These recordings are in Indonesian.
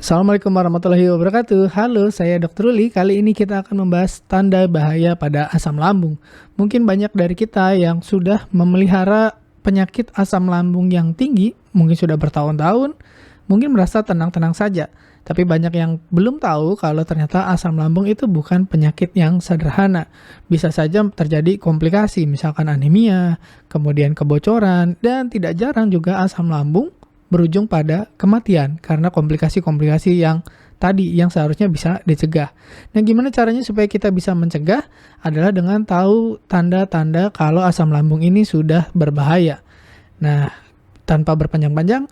Assalamualaikum warahmatullahi wabarakatuh. Halo, saya Dr. Ruli. Kali ini kita akan membahas tanda bahaya pada asam lambung. Mungkin banyak dari kita yang sudah memelihara penyakit asam lambung yang tinggi, mungkin sudah bertahun-tahun, mungkin merasa tenang-tenang saja. Tapi banyak yang belum tahu kalau ternyata asam lambung itu bukan penyakit yang sederhana. Bisa saja terjadi komplikasi, misalkan anemia, kemudian kebocoran, dan tidak jarang juga asam lambung berujung pada kematian karena komplikasi-komplikasi yang tadi yang seharusnya bisa dicegah. Nah, gimana caranya supaya kita bisa mencegah? Adalah dengan tahu tanda-tanda kalau asam lambung ini sudah berbahaya. Nah, tanpa berpanjang-panjang,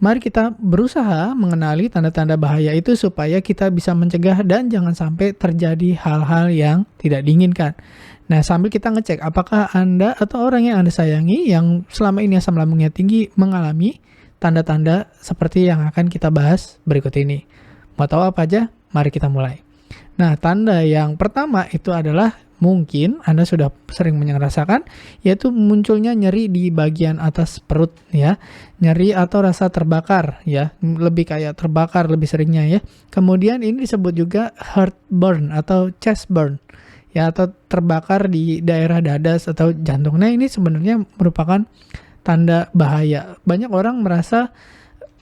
mari kita berusaha mengenali tanda-tanda bahaya itu supaya kita bisa mencegah dan jangan sampai terjadi hal-hal yang tidak diinginkan. Nah, sambil kita ngecek apakah Anda atau orang yang Anda sayangi yang selama ini asam lambungnya tinggi mengalami tanda-tanda seperti yang akan kita bahas berikut ini. Mau tahu apa aja? Mari kita mulai. Nah, tanda yang pertama itu adalah mungkin Anda sudah sering merasakan, yaitu munculnya nyeri di bagian atas perut ya. Nyeri atau rasa terbakar ya, lebih kayak terbakar lebih seringnya ya. Kemudian ini disebut juga heartburn atau chest burn ya, atau terbakar di daerah dada atau jantung. Nah, ini sebenarnya merupakan tanda bahaya. Banyak orang merasa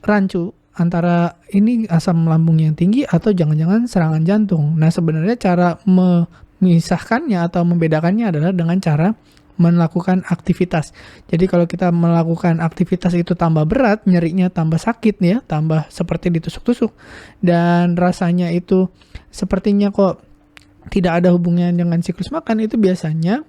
rancu antara ini asam lambung yang tinggi atau jangan-jangan serangan jantung. Nah, sebenarnya cara memisahkannya atau membedakannya adalah dengan cara melakukan aktivitas. Jadi kalau kita melakukan aktivitas itu tambah berat, nyerinya tambah sakit ya, tambah seperti ditusuk-tusuk, dan rasanya itu sepertinya kok tidak ada hubungannya dengan siklus makan, itu biasanya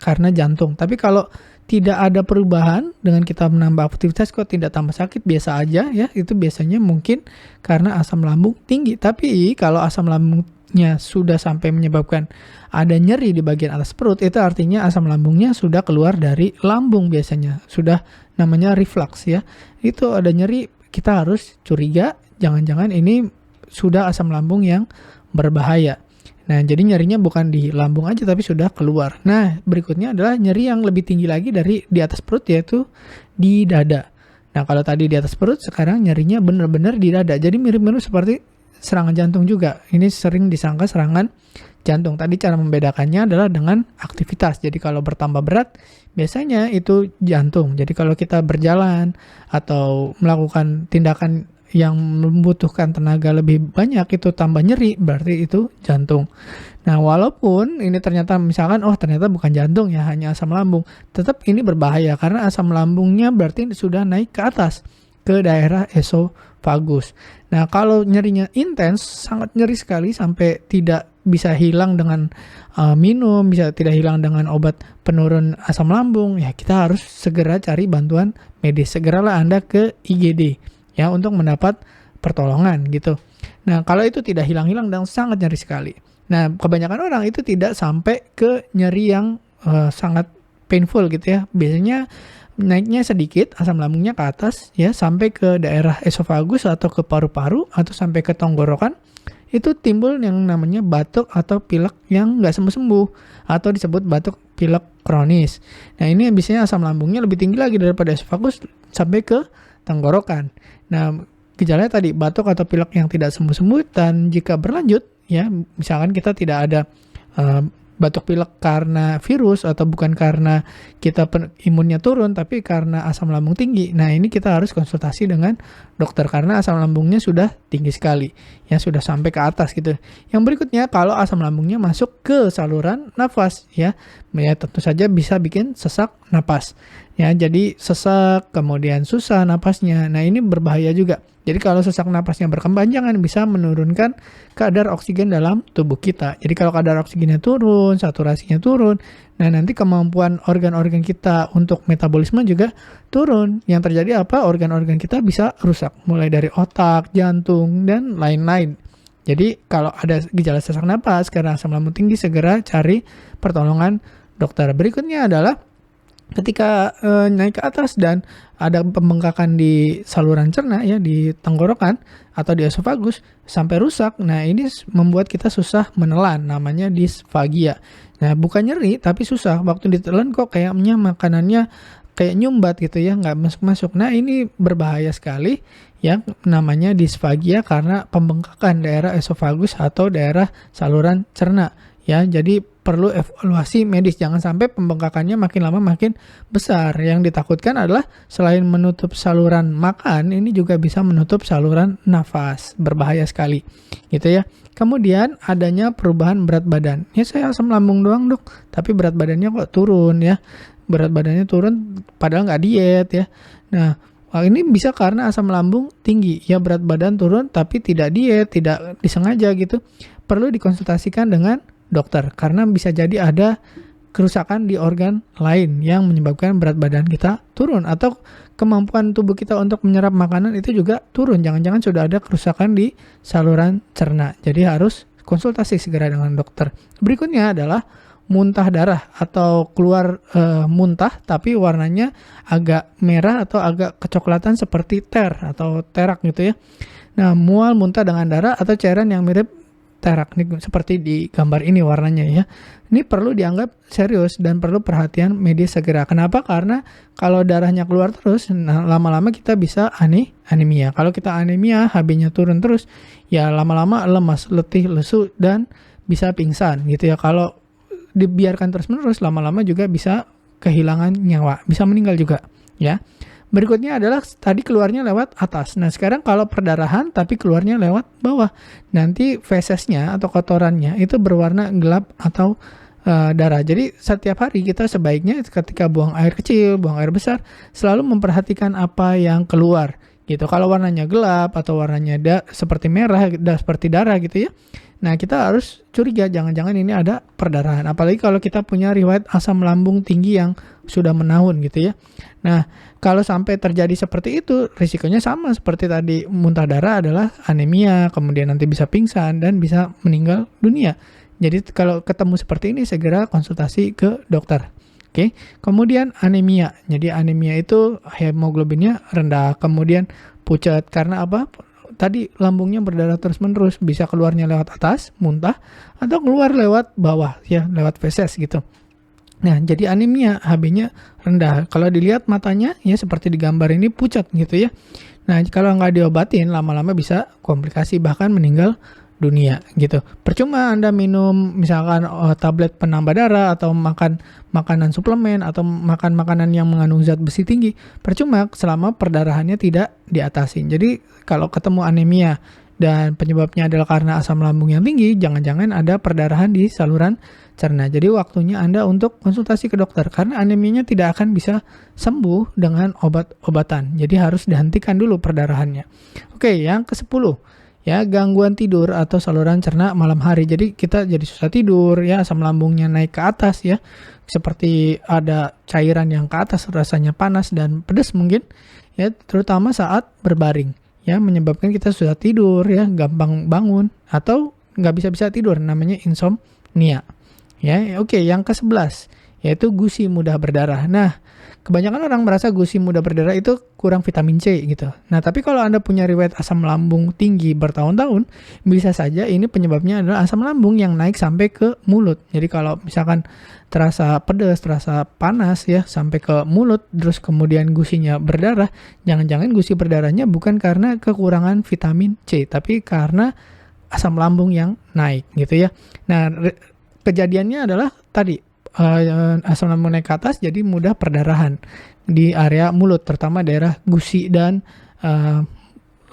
karena jantung. Tapi kalau tidak ada perubahan dengan kita menambah aktivitas kok tidak tambah sakit, biasa aja ya, itu biasanya mungkin karena asam lambung tinggi. Tapi kalau asam lambungnya sudah sampai menyebabkan ada nyeri di bagian atas perut, itu artinya asam lambungnya sudah keluar dari lambung biasanya, sudah namanya reflux ya. Itu ada nyeri, kita harus curiga jangan-jangan ini sudah asam lambung yang berbahaya. Nah, jadi nyerinya bukan di lambung aja tapi sudah keluar. Nah, berikutnya adalah nyeri yang lebih tinggi lagi dari di atas perut, yaitu di dada. Nah, kalau tadi di atas perut, sekarang nyerinya benar-benar di dada. Jadi mirip-mirip seperti serangan jantung juga. Ini sering disangka serangan jantung. Tadi cara membedakannya adalah dengan aktivitas. Jadi kalau bertambah berat, biasanya itu jantung. Jadi kalau kita berjalan atau melakukan tindakan yang membutuhkan tenaga lebih banyak itu tambah nyeri, berarti itu jantung. Nah, walaupun ini ternyata misalkan ternyata bukan jantung ya, hanya asam lambung, tetap ini berbahaya karena asam lambungnya berarti sudah naik ke atas ke daerah esofagus. Nah, kalau nyerinya intens, sangat nyeri sekali sampai tidak bisa hilang dengan minum, bisa tidak hilang dengan obat penurun asam lambung, ya kita harus segera cari bantuan medis. Segeralah Anda ke IGD ya untuk mendapat pertolongan gitu. Nah, kalau itu tidak hilang-hilang dan sangat nyeri sekali. Nah, kebanyakan orang itu tidak sampai ke nyeri yang sangat painful gitu ya. Biasanya naiknya sedikit, asam lambungnya ke atas ya, sampai ke daerah esofagus atau ke paru-paru atau sampai ke tenggorokan. Itu timbul yang namanya batuk atau pilek yang nggak sembuh-sembuh atau disebut batuk pilek kronis. Nah, ini biasanya asam lambungnya lebih tinggi lagi daripada esofagus sampai ke tenggorokan. Nah, gejalanya tadi batuk atau pilek yang tidak sembuh-sembuh, dan jika berlanjut ya, misalkan kita tidak ada batuk pilek karena virus atau bukan karena kita imunnya turun, tapi karena asam lambung tinggi. Nah, ini kita harus konsultasi dengan dokter karena asam lambungnya sudah tinggi sekali, ya sudah sampai ke atas gitu. Yang berikutnya, kalau asam lambungnya masuk ke saluran nafas ya tentu saja bisa bikin sesak napas. Ya, jadi sesak, kemudian susah napasnya. Nah, ini berbahaya juga. Jadi kalau sesak napasnya berkepanjangan bisa menurunkan kadar oksigen dalam tubuh kita. Jadi kalau kadar oksigennya turun, saturasinya turun, nah nanti kemampuan organ-organ kita untuk metabolisme juga turun. Yang terjadi apa? Organ-organ kita bisa rusak, mulai dari otak, jantung, dan lain-lain. Jadi kalau ada gejala sesak napas karena asam lambung tinggi, segera cari pertolongan dokter. Berikutnya adalah ketika naik ke atas dan ada pembengkakan di saluran cerna ya, di tenggorokan atau di esofagus sampai rusak. Nah, ini membuat kita susah menelan, namanya disfagia. Nah, bukan nyeri tapi susah. Waktu ditelan kok kayaknya makanannya kayak nyumbat gitu ya, nggak masuk-masuk. Nah, ini berbahaya sekali yang namanya disfagia karena pembengkakan daerah esofagus atau daerah saluran cerna ya. Jadi perlu evaluasi medis, jangan sampai pembengkakannya makin lama makin besar. Yang ditakutkan adalah selain menutup saluran makan, ini juga bisa menutup saluran nafas. Berbahaya sekali gitu ya. Kemudian adanya perubahan berat badan. Ya, saya asam lambung doang dok, tapi berat badannya kok turun ya. Berat badannya turun padahal nggak diet ya. Nah, ini bisa karena asam lambung tinggi. Ya, berat badan turun tapi tidak diet, tidak disengaja gitu. Perlu dikonsultasikan dengan dokter karena bisa jadi ada kerusakan di organ lain yang menyebabkan berat badan kita turun atau kemampuan tubuh kita untuk menyerap makanan itu juga turun. Jangan-jangan sudah ada kerusakan di saluran cerna. Jadi harus konsultasi segera dengan dokter. Berikutnya adalah muntah darah atau keluar muntah tapi warnanya agak merah atau agak kecoklatan seperti atau terak gitu ya. Nah, mual muntah dengan darah atau cairan yang mirip terak nih, seperti di gambar ini warnanya ya. Ini perlu dianggap serius dan perlu perhatian medis segera. Kenapa? Karena kalau darahnya keluar terus, nah lama-lama kita bisa anemia. Kalau kita anemia, HB-nya turun terus, ya lama-lama lemas, letih, lesu dan bisa pingsan gitu ya. Kalau dibiarkan terus-menerus, lama-lama juga bisa kehilangan nyawa, bisa meninggal juga ya. Berikutnya adalah tadi keluarnya lewat atas. Nah, sekarang kalau perdarahan tapi keluarnya lewat bawah. Nanti fesesnya atau kotorannya itu berwarna gelap atau darah. Jadi setiap hari kita sebaiknya ketika buang air kecil, buang air besar, selalu memperhatikan apa yang keluar gitu. Kalau warnanya gelap atau warnanya seperti merah, seperti darah gitu ya. Nah, kita harus curiga jangan-jangan ini ada perdarahan. Apalagi kalau kita punya riwayat asam lambung tinggi yang sudah menahun gitu ya. Nah, kalau sampai terjadi seperti itu, risikonya sama seperti tadi muntah darah adalah anemia, kemudian nanti bisa pingsan dan bisa meninggal dunia. Jadi kalau ketemu seperti ini segera konsultasi ke dokter. Oke. Kemudian anemia. Jadi anemia itu hemoglobinnya rendah, kemudian pucat karena apa? Tadi lambungnya berdarah terus-menerus, bisa keluarnya lewat atas, muntah, atau keluar lewat bawah, ya, lewat feses gitu. Nah, jadi anemia, HB-nya rendah. Kalau dilihat matanya, ya seperti di gambar ini pucat gitu ya. Nah, kalau nggak diobatin, lama-lama bisa komplikasi, bahkan meninggal dunia gitu. Percuma Anda minum misalkan tablet penambah darah atau makan makanan suplemen atau makan makanan yang mengandung zat besi tinggi. Percuma selama perdarahannya tidak diatasin. Jadi kalau ketemu anemia dan penyebabnya adalah karena asam lambung yang tinggi, jangan-jangan ada perdarahan di saluran cerna. Jadi waktunya Anda untuk konsultasi ke dokter karena anemianya tidak akan bisa sembuh dengan obat-obatan. Jadi harus dihentikan dulu perdarahannya. Oke, yang ke-10. Ya, gangguan tidur atau saluran cerna malam hari. Jadi kita jadi susah tidur ya, asam lambungnya naik ke atas ya. Seperti ada cairan yang ke atas, rasanya panas dan pedas mungkin ya, terutama saat berbaring ya, menyebabkan kita susah tidur ya, gampang bangun atau nggak bisa-bisa tidur, namanya insomnia. Ya, oke, yang ke-11 yaitu gusi mudah berdarah. Nah, kebanyakan orang merasa gusi mudah berdarah itu kurang vitamin C gitu. Nah, tapi kalau Anda punya riwayat asam lambung tinggi bertahun-tahun, bisa saja ini penyebabnya adalah asam lambung yang naik sampai ke mulut. Jadi kalau misalkan terasa pedas, terasa panas ya, sampai ke mulut, terus kemudian gusinya berdarah, jangan-jangan gusi berdarahnya bukan karena kekurangan vitamin C, tapi karena asam lambung yang naik gitu ya. Nah, kejadiannya adalah tadi, asam lambung naik ke atas jadi mudah perdarahan di area mulut, terutama daerah gusi dan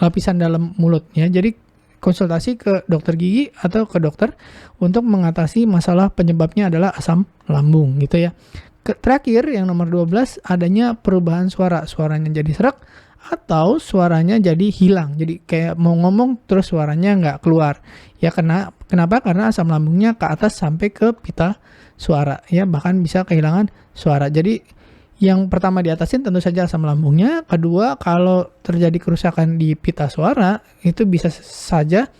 lapisan dalam mulut ya. Jadi konsultasi ke dokter gigi atau ke dokter untuk mengatasi masalah penyebabnya adalah asam lambung gitu ya. Terakhir yang nomor 12 adanya perubahan suaranya jadi serak atau suaranya jadi hilang. Jadi kayak mau ngomong terus suaranya nggak keluar. Ya kenapa? Karena asam lambungnya ke atas sampai ke pita suara ya, bahkan bisa kehilangan suara. Jadi yang pertama diatasin tentu saja asam lambungnya. Kedua, kalau terjadi kerusakan di pita suara itu bisa saja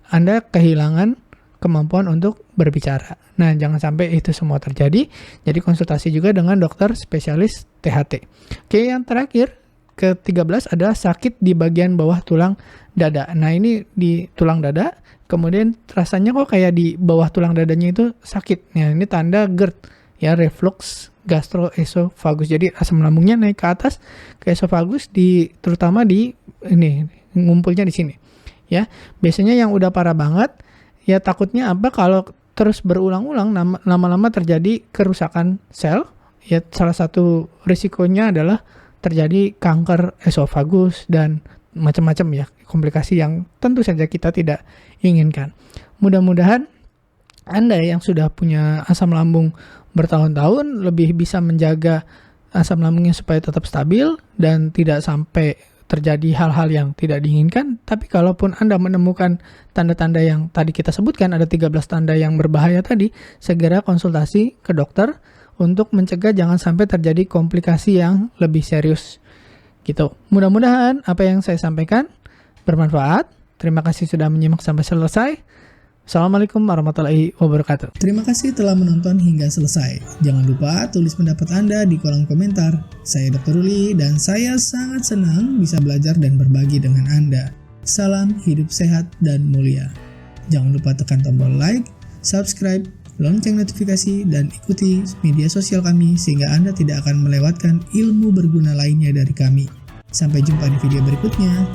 Anda kehilangan kemampuan untuk berbicara. Nah, jangan sampai itu semua terjadi. Jadi konsultasi juga dengan dokter spesialis THT. Oke, yang terakhir ke-13 adalah sakit di bagian bawah tulang dada. Nah, ini di tulang dada, kemudian rasanya kok kayak di bawah tulang dadanya itu sakit. Nah, ini tanda GERD ya, reflux gastroesofagus. Jadi asam lambungnya naik ke atas ke esofagus, terutama di ini ngumpulnya di sini. Ya, biasanya yang udah parah banget ya takutnya apa kalau terus berulang-ulang lama-lama terjadi kerusakan sel. Ya, salah satu risikonya adalah terjadi kanker esofagus dan macam-macam ya, komplikasi yang tentu saja kita tidak inginkan. Mudah-mudahan Anda yang sudah punya asam lambung bertahun-tahun lebih bisa menjaga asam lambungnya supaya tetap stabil dan tidak sampai terjadi hal-hal yang tidak diinginkan. Tapi kalaupun Anda menemukan tanda-tanda yang tadi kita sebutkan, ada 13 tanda yang berbahaya tadi, segera konsultasi ke dokter untuk mencegah jangan sampai terjadi komplikasi yang lebih serius. Gitu. Mudah-mudahan apa yang saya sampaikan bermanfaat. Terima kasih sudah menyimak sampai selesai. Assalamualaikum warahmatullahi wabarakatuh. Terima kasih telah menonton hingga selesai. Jangan lupa tulis pendapat Anda di kolom komentar. Saya Dr. Ruli dan saya sangat senang bisa belajar dan berbagi dengan Anda. Salam hidup sehat dan mulia. Jangan lupa tekan tombol like, subscribe, lonceng notifikasi, dan ikuti media sosial kami sehingga Anda tidak akan melewatkan ilmu berguna lainnya dari kami. Sampai jumpa di video berikutnya.